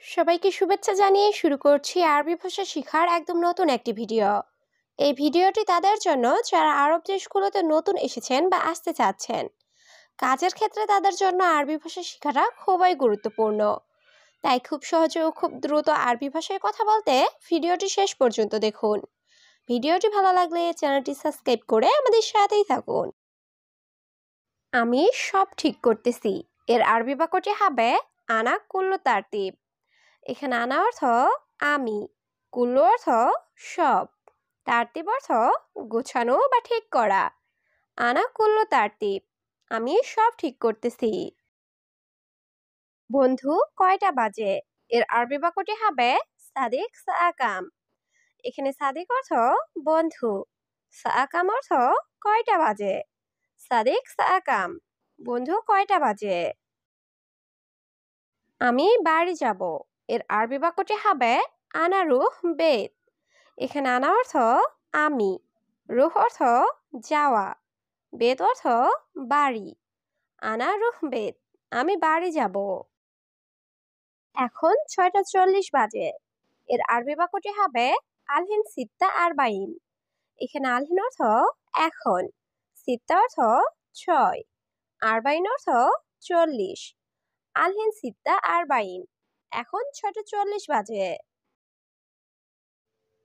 সবাইকে শুভেচ্ছা জানিয়ে শুরু করছি আরবি ভাষা শেখার একদম নতুন একটি ভিডিও। এই ভিডিওটি তাদের জন্য যারা আরব দেশগুলোতে নতুন এসেছেন বা আসতে চাচ্ছেন। কাজের ক্ষেত্রে তাদের জন্য আরবি ভাষা শেখাটা খুবই গুরুত্বপূর্ণ। তাই খুব সহজে ও খুব দ্রুত আরবি ভাষায় কথা বলতে ভিডিওটি শেষ পর্যন্ত দেখুন। ভিডিওটি ভালো লাগলে চ্যানেলটি সাবস্ক্রাইব করে আমাদের সাথেই থাকুন। আমি সব ঠিক করতেছি এর আরবি বাক্যটি হবে আনা কুল্লু তারতিব। এখানে আনা অর্থ আমি, কুল্লু অর্থ সব, তারতিব অর্থ গোছানো বা ঠিক করা। আনা কুল্লু তারতিব, আমি সব ঠিক করতেছি। বন্ধু কয়টা বাজে এর আরবি বাক্যটি হবে সাদিক সাআকাম। এখানে সাদিক অর্থ বন্ধু, সাআকাম অর্থ কয়টা বাজে। সাদিক সাআকাম, বন্ধু কয়টা বাজে। আমি বাড়ি যাব এর আরবি বাক্যটি হবে আনা রুহ বেত। এখানে আনা অর্থ আমি, রুহ অর্থ যাওয়া, বেত অর্থ বাড়ি। আনা রুহ বেত, আমি বাড়ি যাব। এখন 6:40 বাজে এর আরবি বাক্যটি হবে আলহিন সিত্তা আরবাইন। এখানে আলহিন অর্থ এখন, সিত্তা অর্থ 6, আরবাইন অর্থ 40। আলহিন সিত্তা আরবাইন, এখন 6:40 বাজে।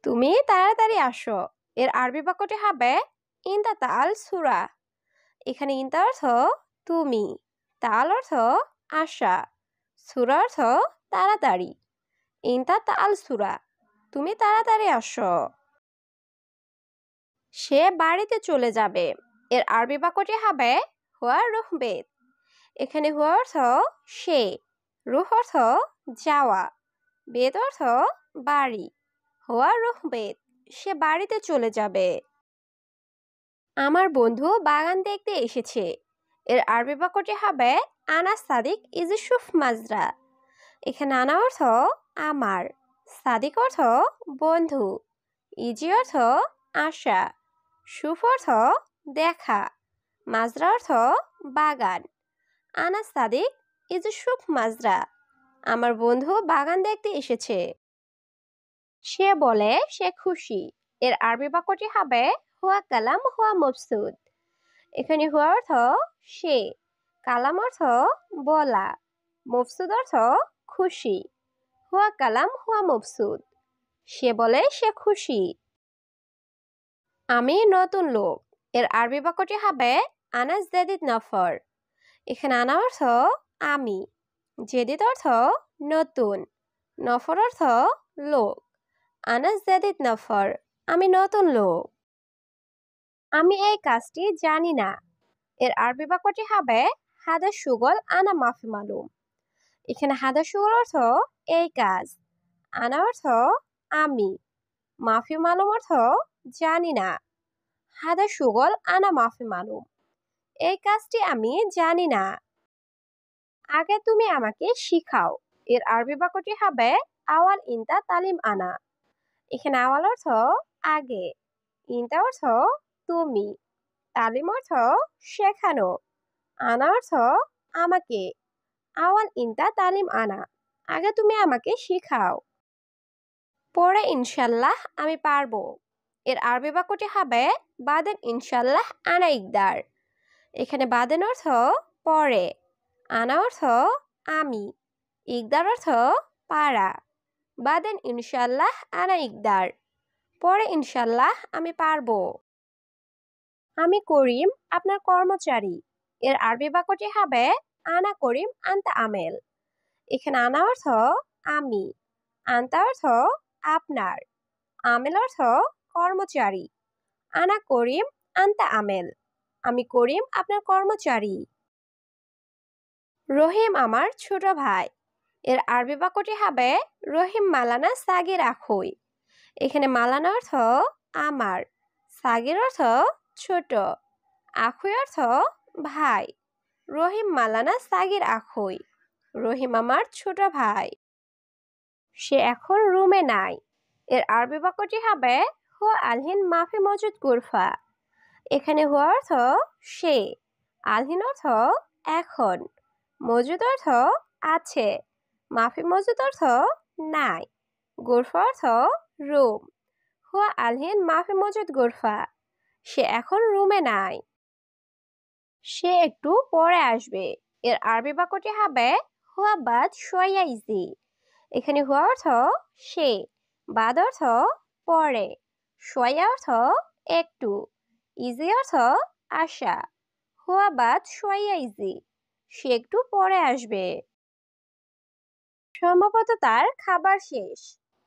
তুমি তাড়াতাড়ি আসো এর আরবি বাক্যটি হবে ইনতা তাল সুরা। এখানে ইনতা অর্থ তুমি, তাল অর্থ আসা, সুরা অর্থ তাড়াতাড়ি। ইনতা তাল সুরা, তুমি তাড়াতাড়ি আসো। সে বাড়িতে চলে যাবে এর আরবি বাক্যটি হবে হুয়া রুহ বেত। এখানে হুয়া অর্থ সে, রুহ অর্থ যাওয়া, বেত অর্থ বাড়ি। হুয়া রুহ বেত, সে বাড়িতে চলে যাবে। আমার বন্ধু বাগান দেখতে এসেছে এর আরবি বাক্যটি হবে আনা সাদিক ইজুসুফ মাজরা। এখানে আনা অর্থ আমার, সাদিক অর্থ বন্ধু, ইজি অর্থ আশা, সুফ অর্থ দেখা, মাজরা অর্থ বাগান। আনা সাদিক ইজুসুফ মাজরা, আমার বন্ধু বাগান দেখতে এসেছে। সে বলে সে খুশি এর আরবি বাক্যটি হবে হুয়া কালাম হুয়া মবসুদ। এখানে হুয়া অর্থ সে, কালাম অর্থ বলা, মবসুদ অর্থ খুশি। হুয়া কালাম হুয়া মবসুদ, সে বলে সে খুশি। আমি নতুন লোক এর আরবি বাক্যটি হবে আনাস জেদিদ নফর। এখানে আনা অর্থ আমি, জেদিদ অর্থ নতুন, নফর অর্থ লোক। আনাস জেদিদ নফর, আমি নতুন লোক। আমি এই কাজটি জানি না এর আরবি বাক্যটি হবে হাদা সুগল আনা মাফি মালুম। এখানে হাদা সুগল অর্থ এই কাজ, আনা অর্থ আমি, মাফি মালুম অর্থ জানি না। হাদা সুগল আনা মাফি মালুম, এই কাজটি আমি জানি না। আগে তুমি আমাকে শিখাও এর আরবি বাক্যটি হবে আওয়াল ইনতা তালিম আনা। এখানে আওয়াল অর্থ আগে, ইনতা অর্থ তুমি, তালিম অর্থ শেখানো, আনা অর্থ আমাকে। আওয়াল ইনতা তালিম আনা, আগে তুমি আমাকে শিখাও। পরে ইনশাল্লাহ আমি পারবো এর আরবি বাক্যটি হবে বাদেন ইনশাল্লাহ আনা ইকদার। এখানে বাদেন অর্থ পরে, আনা অর্থ আমি, ইকদার অর্থ পারা। বাদেন ইনশাল্লাহ আনা ইকদার, পরে ইনশাল্লাহ আমি পারবো। আমি করিম আপনার কর্মচারী এর আরবি বাক্যটি হবে আনা করিম আনতা আমেল। এখানে আনা অর্থ আমি, আনতা অর্থ আপনার, আমেল অর্থ কর্মচারী। আনা করিম আনতা আমেল, আমি করিম আপনার কর্মচারী। রহিম আমার ছোট ভাই এর আরবি বাক্যটি হবে রহিম মালানা সাগির আখুই। এখানে মালানা অর্থ আমার, সাগির অর্থ ছোট, আখুই অর্থ ভাই। রহিম মালানা সাগির আখুই, রহিম আমার ছোট ভাই। সে এখন রুমে নাই এর আরবি বাক্যটি হবে হুয়া আলহিন মাফি মজুদ গুরফা। এখানে হুয়া অর্থ সে, আলহিন অর্থ এখন, মজুদ অর্থ আছে, মাফি মজুদ অর্থ নাই, গোরফা অর্থ রুম। হুয়া আলহিন মাফি মজুদ গোরফা, সে এখন রুমে নাই। সে একটু পরে আসবে, এর আরবি বাক্যটি হবে হুয়া বাদ শোয়া ইজি। এখানে হুয়া অর্থ সে, বাদ অর্থ পরে, শোয়া অর্থ একটু, ইজি অর্থ আসা। হুয়া বাদ শোয়া ইজি, সে একটু পরে আসবে। সম্ভবত তার খাবার শেষ,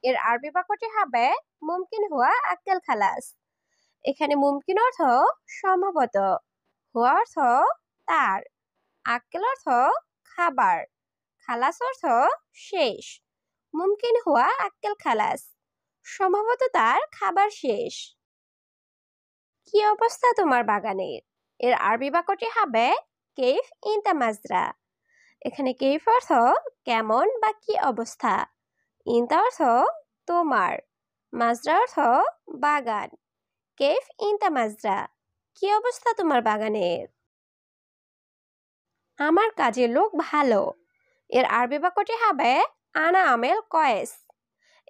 এর আরবি বাক্যটি হবে মুমকিন হুয়া আক্কেল খালাস। এখানে মুমকিন অর্থ সম্ভবত, হুয়া অর্থ তার, আক্কেল অর্থ খাবার, খালাস অর্থ শেষ। মুমকিন হুয়া আক্কেল খালাস, সম্ভবত তার খাবার শেষ। কি অবস্থা তোমার বাগানের, এর আরবি বাক্যটি হবে কেইফ ইনতা মাজরা। এখানে কেইফ অর্থ কেমন বা কি অবস্থা, ইনতা অর্থ তোমার, মাজরা অর্থ বাগান। কেইফ ইনতা মাজরা, কি অবস্থা তোমার বাগানের। আমার কাজের লোক ভালো, এর আরবি বাক্যটি হবে আনা আমেল কয়েস।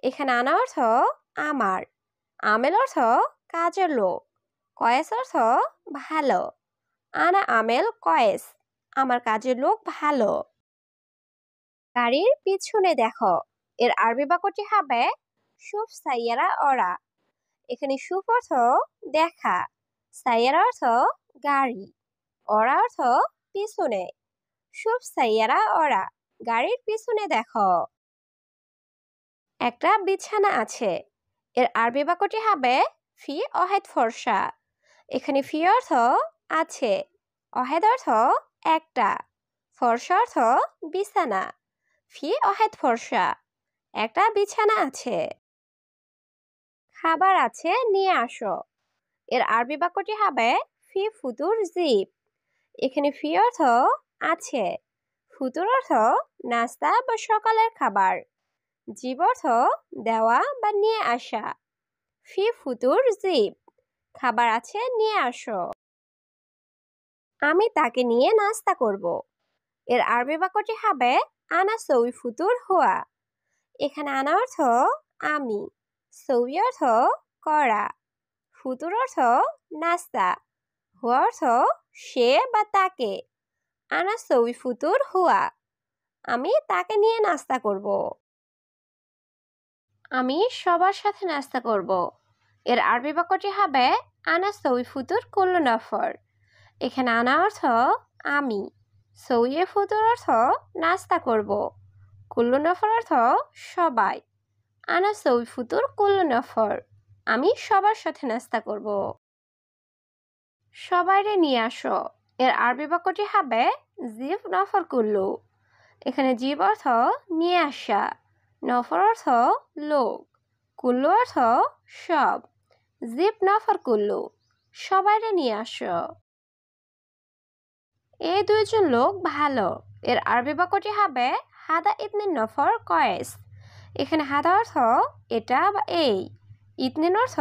এখানে আনা অর্থ আমার, আমেল অর্থ কাজের লোক, কয়েস অর্থ ভালো। আনা আমেল কয়েস, আমার কাজের লোক ভালো। গাড়ির পিছনে দেখো, এর আরবি বাক্যটি হবে শুফ সাইয়ারা ওরা। এখানে শুফ অর্থ দেখা, সাইয়ারা অর্থ গাড়ি, ওরা অর্থ পিছনে। শুফ সাইয়ারা ওরা, গাড়ির পিছনে দেখো। একটা বিছানা আছে, এর আরবি বাক্যটি হবে ফি অহেদ ফর্সা। এখানে ফি অর্থ আছে, অহেদ অর্থ একটা, ফর্সা অর্থ বিছানা। ফি অহেদ ফর্সা, একটা বিছানা আছে। খাবার আছে নিয়ে আসো, এর আরবি বাক্যটি হবে ফি ফুতুর জিব। এখানে ফি অর্থ আছে, ফুতুর অর্থ নাস্তা বা সকালের খাবার, জিব অর্থ দেওয়া বা নিয়ে আসা। ফি ফুতুর জিব, খাবার আছে নিয়ে আসো। আমি তাকে নিয়ে নাস্তা করব, এর আরবি বাক্যটি হবে আনা সৌই ফুতুর হুয়া। এখানে আনা অর্থ আমি, সৌই অর্থ করা, ফুতুর অর্থ নাস্তা, হুয়া অর্থ সে বা তাকে। আনা সৌই ফুতুর হুয়া, আমি তাকে নিয়ে নাস্তা করব। আমি সবার সাথে নাস্তা করব, এর আরবি বাক্যটি হবে আনা সৌই ফুতুর কুল্লু নফর। এখানে আনা অর্থ আমি, সৌইয়ে ফুতুর অর্থ নাস্তা করব, কুল্লু নফর অর্থ সবাই। আনা সৌই ফুতুর কুল্লু নফর, আমি সবার সাথে নাস্তা করব। সবাইরে নিয়ে আসো, এর আরবি বাক্যটি হবে জিব নফর কুল্লু। এখানে জিব অর্থ নিয়ে আসা, নফর অর্থ লোক, কুল্লু অর্থ সব। জিব নফর কুল্লু, সবাইরে নিয়ে আসো। এই দুইজন লোক ভালো, এর আরবি বাক্যটি হবে হাদা ইতনিন নফর কয়েস। এখানে হাদা অর্থ এটা বা এই, ইতনিন অর্থ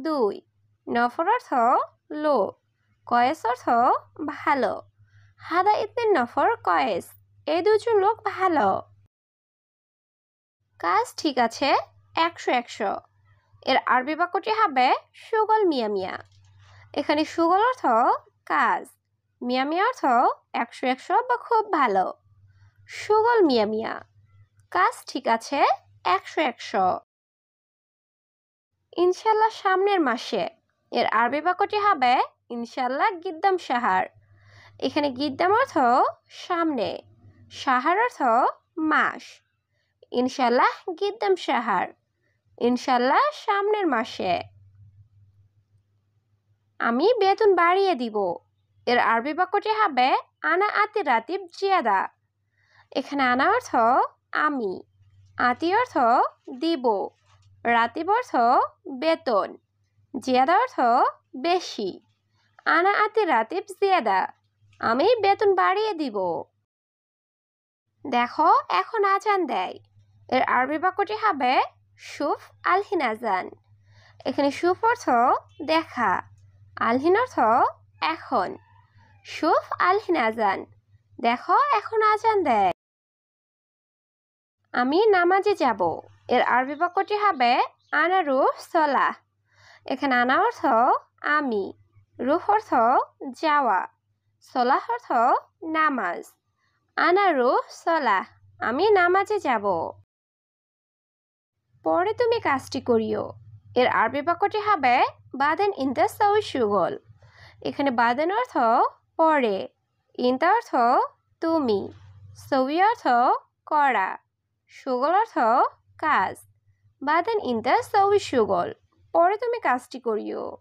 দুই, নফর অর্থ লোক, কয়েস অর্থ ভালো। হাদা ইতনিন নফর কয়েস, এই দুজন লোক ভালো। কাজ ঠিক আছে 100-100, এর আরবি বাক্যটি হবে সুগল মিয়া মিয়া। এখানে সুগল অর্থ কাজ, মিয়া মিয়া অর্থ 100-100 বা খুব ভালো। সুগল মিয়া মিয়া, কাজ ঠিক আছে 100-100। ইনশাল্লাহ সামনের মাসে, এর আরবি বাক্যটি হবে ইনশাল্লাহ গিদ্দাম সাহার। এখানে গিদ্দাম অর্থ সামনে, সাহার অর্থ মাস। ইনশাল্লাহ গিদ্দাম সাহার, ইনশাল্লাহ সামনের মাসে। আমি বেতন বাড়িয়ে দিব, এর আরবি বাক্যটি হবে আনা আতি রাতিব জিয়াদা। এখানে আনা অর্থ আমি, আতি অর্থ দিব, রাতিব অর্থ বেতন, জিয়াদা অর্থ বেশি। আনা আতি রাতিব জিয়াদা, আমি বেতন বাড়িয়ে দিব। দেখো এখন আজান দেয়, এর আরবি বাক্যটি হবে শুফ আলহিন আজান। এখানে শুফ অর্থ দেখা, আলহিন অর্থ এখন। শুফ আলহিন আজান, দেখো এখন আজান দেয়। আমি নামাজে যাব। এর আরবি বাক্যটি হবে আনা রুহ সলাহ। এখানে আনা অর্থ আমি, রুহ অর্থ যাওয়া, সলাহ অর্থ নামাজ। আনা রুহ সলাহ, আমি নামাজে যাব। পরে তুমি কাজটি করিও। এর আরবি বাক্যটি হবে বাদেন ইনতা সাউই শুগল। এখানে বাদেন অর্থ পরে, ইনতা অর্থ তুমি, সউই অর্থ করা, শুগল অর্থ কাজ। বাদেন ইনতা সাউই শুগল, পরে তুমি কাজটি করিও।